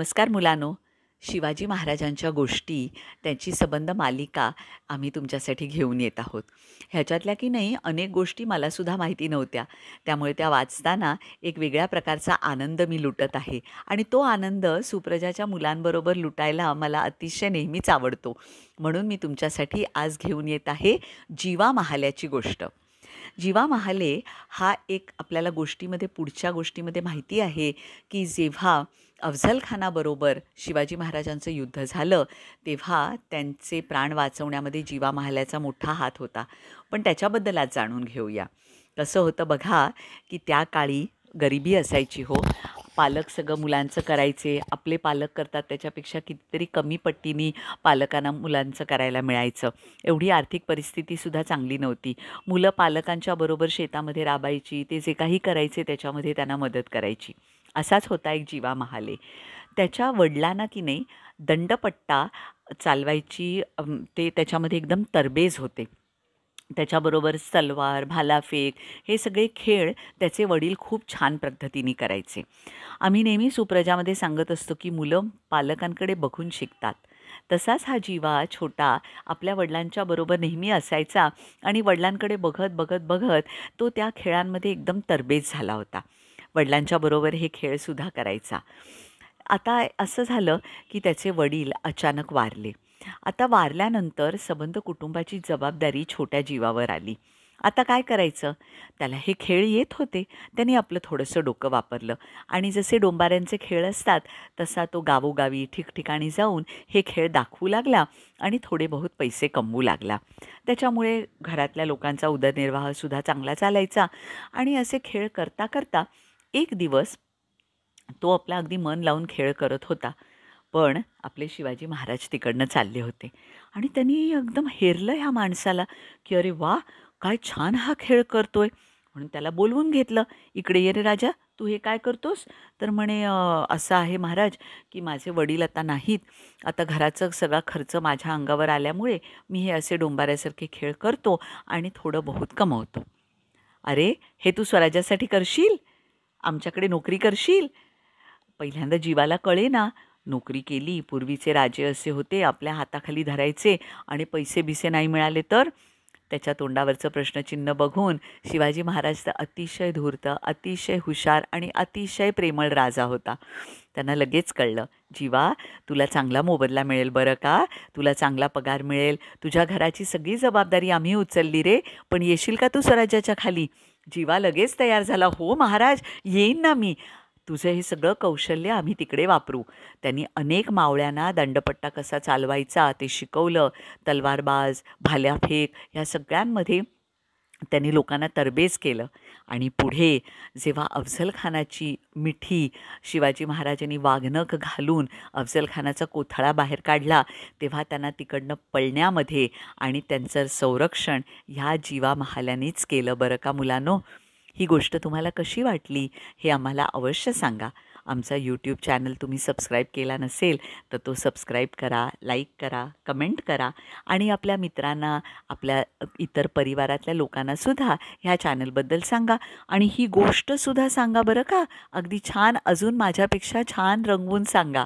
नमस्कार मुलांनो. शिवाजी महाराजांच्या गोष्टी, त्यांची संबंध मालिका आम्ही तुमच्यासाठी घेऊन येत आहोत. ह्याच्यातल्या की नाही अनेक गोष्टी मलासुद्धा माहिती नव्हत्या. त्यामुळे त्या वाचताना एक वेगळ्या प्रकारचा आनंद मी लुटत आहे आणि तो आनंद सुप्रजाच्या मुलांबरोबर लुटायला मला अतिशय नेहमीच आवडतो. म्हणून मी तुमच्यासाठी आज घेऊन येत आहे जीवा महाल्याची गोष्ट. जीवा महाले हा एक आपल्याला पुढच्या गोष्टीमध्ये माहिती आहे की जेव्हा अफझलखानाबरोबर शिवाजी महाराजांचं युद्ध झालं तेव्हा त्यांचे प्राण वाचवण्यामध्ये जीवा महाल्याचा मोठा हात होता. पण त्याच्याबद्दल आज जाणून घेऊया. कसं होतं बघा की त्या काळी गरिबी असायची हो. पालक सगळं मुलांचं करायचे. आपले पालक करतात त्याच्यापेक्षा कितीतरी कमी पट्टीने पालकांना मुलांचं करायला मिळायचं. एवढी आर्थिक परिस्थितीसुद्धा चांगली नव्हती. मुलं पालकांच्या बरोबर शेतामध्ये राबायची. ते जे काही करायचे त्याच्यामध्ये त्यांना मदत करायची. असाच होता एक जीवा महाले. त्याच्या वडिलांना की नाही दंडपट्टा चालवायची ते त्याच्यामध्ये एकदम तरबेज होते. त्याच्याबरोबर तलवार, भालाफेक हे सगळे खेळ त्याचे वडील खूप छान पद्धतीने करायचे. आम्ही नेहमी सुप्रजामध्ये सांगत असतो की मुलं पालकांकडे बघून शिकतात. तसाच हा जीवा छोटा आपल्या वडिलांच्या बरोबर नेहमी असायचा आणि वडिलांकडे बघत बघत बघत तो त्या खेळांमध्ये एकदम तरबेज झाला होता. वडिलांच्या बरोबर हे खेळसुद्धा करायचा. आता असं झालं की त्याचे वडील अचानक वारले. आता वारल्यानंतर संबंध कुटुंबाची जबाबदारी छोट्या जीवावर आली. आता काय करायचं? त्याला हे खेळ येत होते. त्याने आपलं थोडंसं डोकं वापरलं आणि जसे डोंबाऱ्यांचे खेळ असतात तसा तो गावोगावी ठिकठिकाणी जाऊन हे खेळ दाखवू लागला आणि थोडे बहुत पैसे कमवू लागला. त्याच्यामुळे घरातल्या लोकांचा उदरनिर्वाहसुद्धा चांगला चालायचा आणि असे खेळ करता करता एक दिवस तो आपला अगदी मन लावून खेळ करत होता. पण आपले शिवाजी महाराज तिकडनं चालले होते आणि त्यांनी एकदम हेरलं ह्या माणसाला की अरे वा, काय छान हा खेळ करतोय. म्हणून त्याला बोलवून घेतलं. इकडे ये रे राजा, तू हे काय करतोस? तर म्हणे असं आहे महाराज की माझे वडील आता नाहीत. आता घराचा सगळा खर्च माझ्या अंगावर आल्यामुळे मी हे असे डोंबाऱ्यासारखे खेळ करतो आणि थोडं बहुत कमवतो. अरे, हे तू स्वराज्यासाठी करशील? आमच्याकडे नोकरी करशील? पहिल्यांदा जीवाला कळेना. नोकरी केली. पूर्वीचे राजे असे होते, आपल्या हाताखाली धरायचे आणि पैसे बिसे नाही मिळाले तर? त्याच्या तोंडावरचं प्रश्नचिन्ह बघून शिवाजी महाराज तर अतिशय धूर्त, अतिशय हुशार आणि अतिशय प्रेमळ राजा होता. त्यांना लगेच कळलं, जीवा, तुला चांगला मोबदला मिळेल बरं का. तुला चांगला पगार मिळेल. तुझ्या घराची सगळी जबाबदारी आम्ही उचलली रे. पण येशील का तू स्वराज्याच्या खाली? जीवा लगेच तयार झाला. हो महाराज, येईन ना मी. तुझं हे सगळं कौशल्य आम्ही तिकडे वापरू. त्यांनी अनेक मावळ्यांना दंडपट्टा कसा चालवायचा ते शिकवलं. तलवारबाज, भाल्याफेक ह्या सगळ्यांमध्ये त्यांनी लोकांना तरबेज केलं. आणि पुढे जेव्हा अफझलखानाची मिठी शिवाजी महाराजांनी वाघनख घालून अफझलखानाचा कोथळा बाहेर काढला तेव्हा त्यांना तिकडनं पळण्यामध्ये आणि त्यांचं संरक्षण ह्या जीवा महाल्यानेच केलं बरं का मुलांनो. ही गोष्ट तुम्हाला कशी वाटली हे आम्हाला अवश्य सांगा. आमचा यूट्यूब चॅनल तुम्ही सबस्क्राईब केला नसेल तर तो सबस्क्राईब करा, लाईक करा, कमेंट करा आणि आपल्या मित्रांना, आपल्या इतर परिवारातल्या लोकांनासुद्धा ह्या चॅनलबद्दल सांगा आणि ही गोष्टसुद्धा सांगा बरं का. अगदी छान, अजून माझ्यापेक्षा छान रंगवून सांगा.